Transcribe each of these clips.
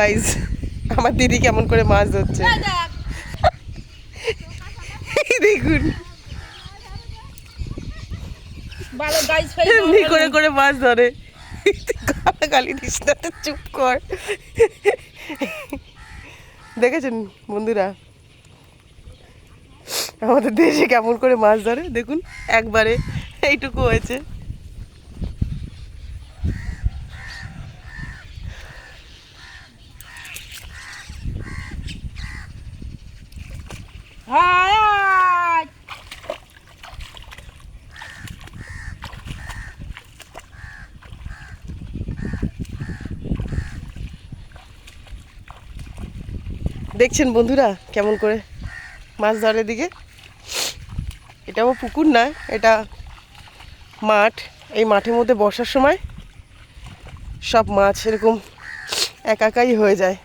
Guys আমার দিদি কেমন করে মাছ ধরছে দেখুন এমনি করে করে মাছ ধরে গালি দিস না তো, চুপ কর। দেখেছেন বন্ধুরা আমাদের দেশে কেমন করে মাছ ধরে, দেখুন একবারে এইটুকু হয়েছে। দেখছেন বন্ধুরা কেমন করে মাছ ধরে দিকে। এটাও পুকুর না, এটা মাঠ। এই মাঠের মধ্যে বর্ষার সময় সব মাছ এরকম একাই হয়ে যায়,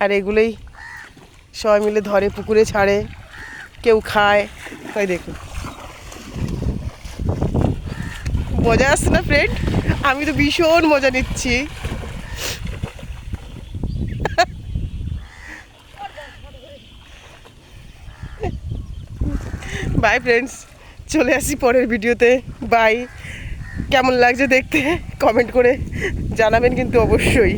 আর এগুলোই সবাই মিলে ধরে, পুকুরে ছাড়ে, কেউ খায়। তাই দেখুন মজা আসছে না ফ্রেন্ড? আমি তো ভীষণ মজা নিচ্ছি। বাই ফ্রেন্ডস, চলে আসি পরের ভিডিওতে। বাই। কেমন লাগছে দেখতে কমেন্ট করে জানাবেন কিন্তু অবশ্যই।